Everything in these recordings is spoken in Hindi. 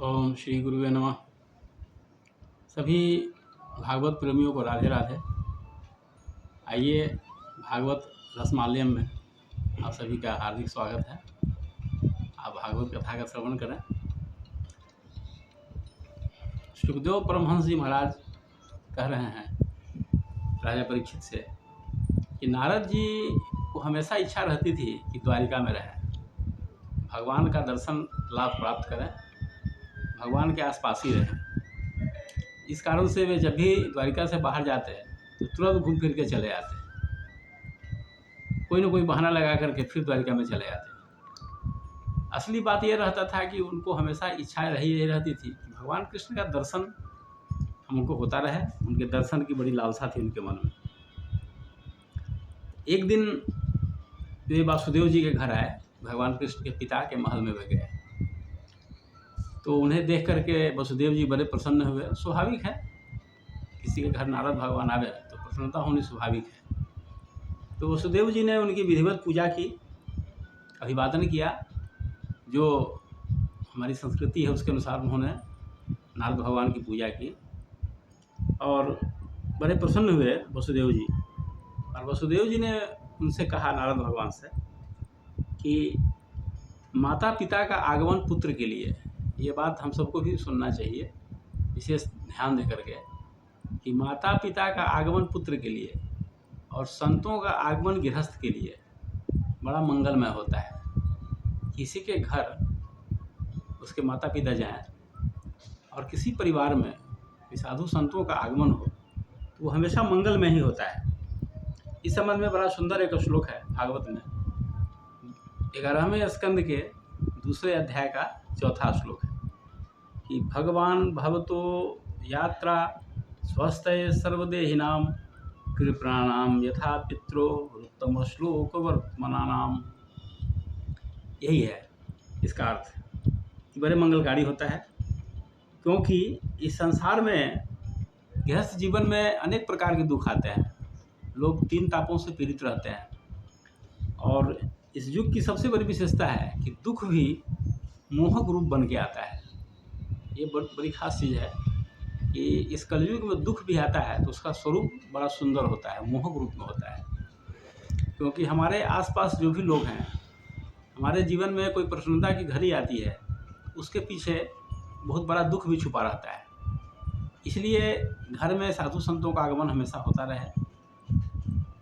ओम श्री गुरुवे नमः। सभी भागवत प्रेमियों को राधे राधे। आइए, भागवत रसमालयम में आप सभी का हार्दिक स्वागत है। आप भागवत कथा का श्रवण करें। सुखदेव परमहंस जी महाराज कह रहे हैं राजा परीक्षित से कि नारद जी को हमेशा इच्छा रहती थी कि द्वारिका में रहें, भगवान का दर्शन लाभ प्राप्त करें, भगवान के आसपास ही रहें। इस कारण से वे जब भी द्वारिका से बाहर जाते हैं तो तुरंत घूम फिर के चले आते हैं, कोई ना कोई बहाना लगा करके फिर द्वारिका में चले आते हैं। असली बात यह रहता था कि उनको हमेशा इच्छा ये रहती थी कि भगवान कृष्ण का दर्शन हमको होता रहे। उनके दर्शन की बड़ी लालसा थी उनके मन में। एक दिन वे वासुदेव जी के घर आए, भगवान कृष्ण के पिता के महल में वे गए तो उन्हें देख करके वसुदेव जी बड़े प्रसन्न हुए। स्वाभाविक है, किसी के घर नारद भगवान आवे तो प्रसन्नता होनी स्वाभाविक है। तो वसुदेव जी ने उनकी विधिवत पूजा की, अभिवादन किया। जो हमारी संस्कृति है उसके अनुसार उन्होंने नारद भगवान की पूजा की और बड़े प्रसन्न हुए वसुदेव जी। और वसुदेव जी ने उनसे कहा, नारद भगवान से, कि माता पिता का आगमन पुत्र के लिए, ये बात हम सबको भी सुनना चाहिए, विशेष ध्यान दे करके, कि माता पिता का आगमन पुत्र के लिए और संतों का आगमन गृहस्थ के लिए बड़ा मंगलमय होता है। किसी के घर उसके माता पिता जाएं और किसी परिवार में साधु संतों का आगमन हो तो वो हमेशा मंगलमय ही होता है। इस संबंध में बड़ा सुंदर एक श्लोक है भागवत में, 11वें स्कंद के 2 अध्याय का 4था श्लोक है कि भगवान भवतो यात्रा स्वस्थय सर्वदेहिनाम कृपणानाम यथा पित्रो उत्तम श्लोक वर्तमानाम। यही है इसका अर्थ कि बड़े मंगलकारी होता है, क्योंकि इस संसार में गृहस्थ जीवन में अनेक प्रकार के दुख आते हैं। लोग 3 तापों से पीड़ित रहते हैं और इस युग की सबसे बड़ी विशेषता है कि दुख भी मोहक रूप बन के आता है। ये बड़ी खास चीज़ है कि इस कलयुग में दुख भी आता है तो उसका स्वरूप बड़ा सुंदर होता है, मोहक रूप में होता है। क्योंकि हमारे आसपास जो भी लोग हैं, हमारे जीवन में कोई प्रसन्नता की घड़ी आती है, उसके पीछे बहुत बड़ा दुख भी छुपा रहता है। इसलिए घर में साधु संतों का आगमन हमेशा होता रहे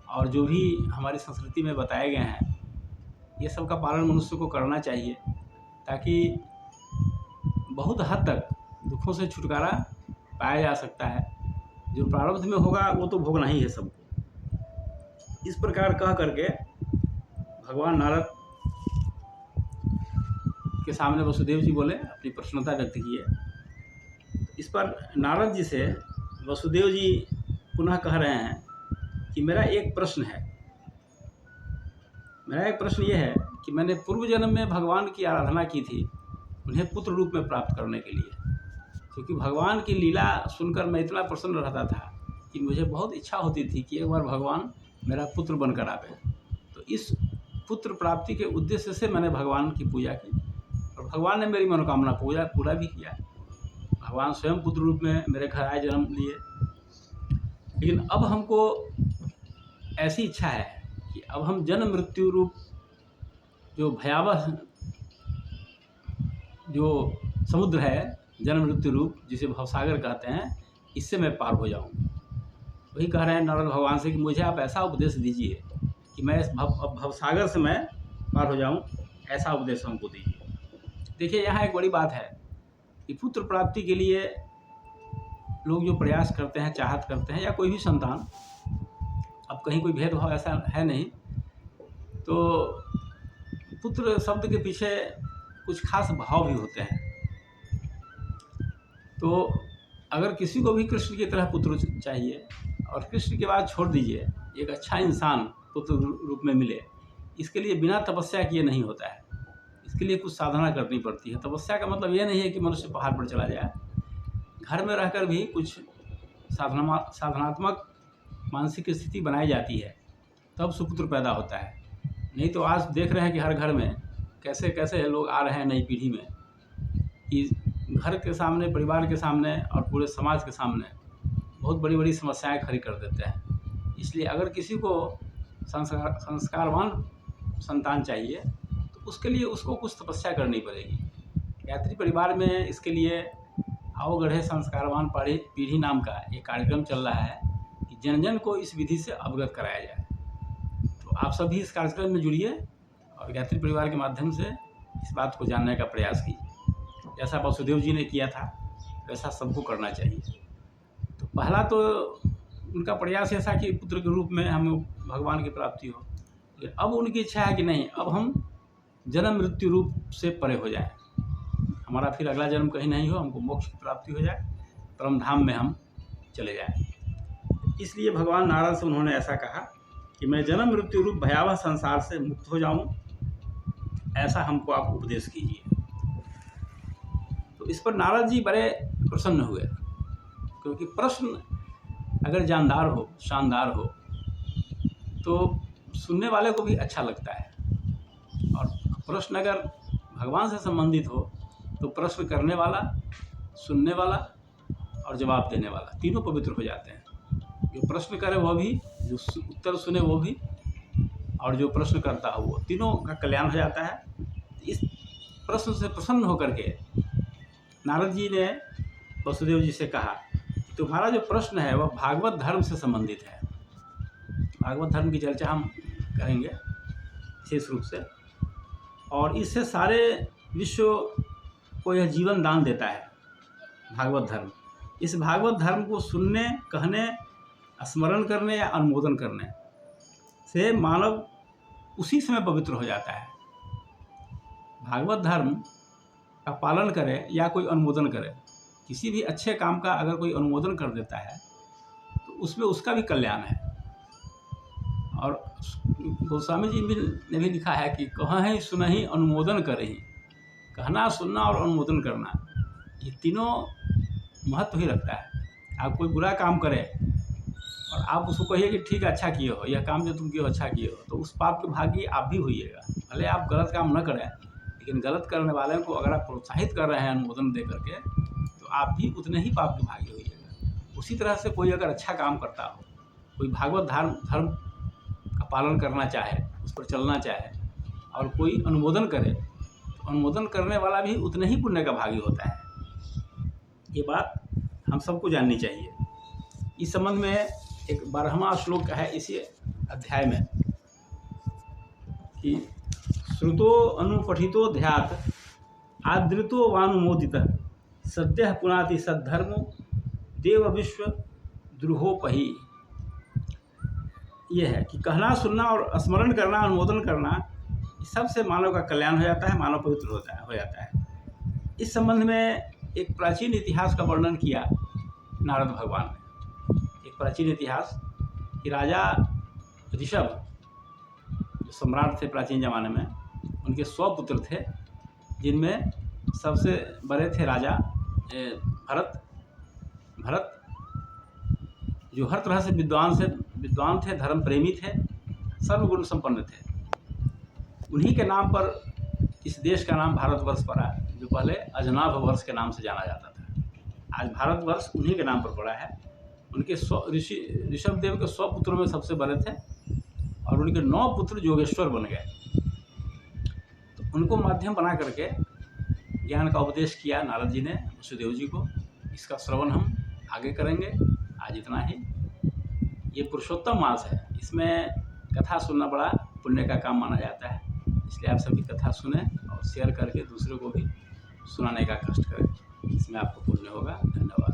और जो भी हमारी संस्कृति में बताए गए हैं ये सब का पालन मनुष्य को करना चाहिए, ताकि बहुत हद तक दुखों से छुटकारा पाया जा सकता है। जो प्रारब्ध में होगा वो तो भोगना ही है सबको। इस प्रकार कह करके भगवान नारद के सामने वसुदेव जी बोले, अपनी प्रसन्नता व्यक्त किए। इस पर नारद जी से वसुदेव जी पुनः कह रहे हैं कि मेरा एक प्रश्न है। मेरा एक प्रश्न ये है कि मैंने पूर्व जन्म में भगवान की आराधना की थी उन्हें पुत्र रूप में प्राप्त करने के लिए, क्योंकि भगवान की लीला सुनकर मैं इतना प्रसन्न रहता था कि मुझे बहुत इच्छा होती थी कि एक बार भगवान मेरा पुत्र बनकर आवे। तो इस पुत्र प्राप्ति के उद्देश्य से मैंने भगवान की पूजा की और भगवान ने मेरी मनोकामना पूरा भी किया। भगवान स्वयं पुत्र रूप में मेरे घर आए, जन्म लिए। लेकिन अब हमको ऐसी इच्छा है कि अब हम जन्म मृत्यु रूप जो भयावह जो समुद्र है, जन्म मृत्यु रूप जिसे भवसागर कहते हैं, इससे मैं पार हो जाऊं। वही कह रहे हैं नारद भगवान से कि मुझे आप ऐसा उपदेश दीजिए कि मैं इस भवसागर से मैं पार हो जाऊं, ऐसा उपदेश हमको दीजिए। देखिए, यहाँ एक बड़ी बात है कि पुत्र प्राप्ति के लिए लोग जो प्रयास करते हैं, चाहत करते हैं, या कोई भी संतान, अब कहीं कोई भेदभाव ऐसा है नहीं, तो पुत्र शब्द के पीछे कुछ खास भाव भी होते हैं। तो अगर किसी को भी कृष्ण की तरह पुत्र चाहिए और कृष्ण के बाद छोड़ दीजिए, एक अच्छा इंसान पुत्र रूप में मिले, इसके लिए बिना तपस्या किए नहीं होता है। इसके लिए कुछ साधना करनी पड़ती है। तपस्या का मतलब ये नहीं है कि मनुष्य पहाड़ पर चला जाए, घर में रहकर भी कुछ साधनात्मक मानसिक स्थिति बनाई जाती है, तब सुपुत्र पैदा होता है। नहीं तो आज देख रहे हैं कि हर घर में कैसे कैसे लोग आ रहे हैं नई पीढ़ी में कि घर के सामने, परिवार के सामने और पूरे समाज के सामने बहुत बड़ी बड़ी समस्याएं खड़ी कर देते हैं। इसलिए अगर किसी को संस्कारवान संतान चाहिए तो उसके लिए उसको कुछ तपस्या करनी पड़ेगी। गायत्री परिवार में इसके लिए आओ गढ़े संस्कारवान पीढ़ी नाम का एक कार्यक्रम चल रहा है कि जन जन को इस विधि से अवगत कराया जाए। तो आप सभी इस कार्यक्रम में जुड़िए और गायत्री परिवार के माध्यम से इस बात को जानने का प्रयास कीजिए। जैसा वसुदेव जी ने किया था वैसा सबको करना चाहिए। तो पहला तो उनका प्रयास ऐसा कि पुत्र के रूप में हमें भगवान की प्राप्ति हो, लेकिन अब उनकी इच्छा है कि नहीं, अब हम जन्म मृत्यु रूप से परे हो जाए, हमारा फिर अगला जन्म कहीं नहीं हो, हमको मोक्ष की प्राप्ति हो जाए, परम धाम में हम चले जाएं। इसलिए भगवान नारायण से उन्होंने ऐसा कहा कि मैं जन्म मृत्यु रूप भयावह संसार से मुक्त हो जाऊं, ऐसा हमको आप उपदेश कीजिए। तो इस पर नारद जी बड़े प्रसन्न हुए, क्योंकि प्रश्न अगर जानदार हो, शानदार हो, तो सुनने वाले को भी अच्छा लगता है। और प्रश्न अगर भगवान से संबंधित हो तो प्रश्न करने वाला, सुनने वाला और जवाब देने वाला तीनों पवित्र हो जाते हैं। जो प्रश्न करे वह भी, जो उत्तर सुने वो भी, और जो प्रश्न करता हो वो, तीनों का कल्याण हो जाता है। इस प्रश्न से प्रसन्न होकर के नारद जी ने वसुदेव जी से कहा कि तुम्हारा जो प्रश्न है वह भागवत धर्म से संबंधित है। भागवत धर्म की चर्चा हम करेंगे विशेष रूप से, और इससे सारे विश्व को यह जीवन दान देता है भागवत धर्म। इस भागवत धर्म को सुनने, कहने, स्मरण करने या अनुमोदन करने से मानव उसी समय पवित्र हो जाता है। भागवत धर्म का पालन करे या कोई अनुमोदन करे, किसी भी अच्छे काम का अगर कोई अनुमोदन कर देता है तो उसमें उसका भी कल्याण है। और गोस्वामी जी ने भी लिखा है कि कहीं सुनहि अनुमोदन करहि, कहना, सुनना और अनुमोदन करना, ये तीनों महत्व ही रखता है। आप कोई बुरा काम करें और आप उसको कहिए कि ठीक है, अच्छा किए हो, यह काम जो तुम किए हो अच्छा किए हो, तो उस पाप के भागी आप भी होइएगा। भले आप गलत काम न करें, लेकिन गलत करने वाले को अगर आप प्रोत्साहित कर रहे हैं अनुमोदन दे करके, तो आप भी उतने ही पाप के भागी होइएगा। उसी तरह से कोई अगर अच्छा काम करता हो, कोई भागवत धर्म का पालन करना चाहे, उस पर चलना चाहे, और कोई अनुमोदन करे, तो अनुमोदन करने वाला भी उतने ही पुण्य का भागी होता है। ये बात हम सबको जाननी चाहिए। इस संबंध में एक 12वां श्लोक है इसी अध्याय में कि श्रुतो अनुपठितो ध्यात आदृतो वानुमोदितः सद्यः पुनाति सद्धर्मो देव विश्व द्रुहोपहि। ये है कि कहना, सुनना और स्मरण करना, अनुमोदन करना, इस सब से मानव का कल्याण हो जाता है, मानव पवित्र हो जाता है। इस संबंध में एक प्राचीन इतिहास का वर्णन किया नारद भगवान ने। एक प्राचीन इतिहास कि राजा ऋषभ जो सम्राट थे प्राचीन ज़माने में, उनके 100 पुत्र थे, जिनमें सबसे बड़े थे राजा भरत, जो हर तरह से विद्वान थे, धर्म प्रेमी थे, सर्वगुण संपन्न थे। उन्हीं के नाम पर इस देश का नाम भारतवर्ष पड़ा, जो पहले अजनाभ वर्ष के नाम से जाना जाता था। आज भारतवर्ष उन्हीं के नाम पर पड़ा है। उनके ऋषभ देव के 100 पुत्रों में सबसे बड़े थे, और उनके 9 पुत्र योगेश्वर बन गए। तो उनको माध्यम बना करके ज्ञान का उपदेश किया नारद जी ने वसुदेव जी को। इसका श्रवण हम आगे करेंगे। आज इतना ही। ये पुरुषोत्तम मास है, इसमें कथा सुनना बड़ा पुण्य का काम माना जाता है। इसलिए आप सभी कथा सुने और शेयर करके दूसरों को भी सुनाने का कष्ट करें, इसमें आपको पुण्य होगा। धन्यवाद।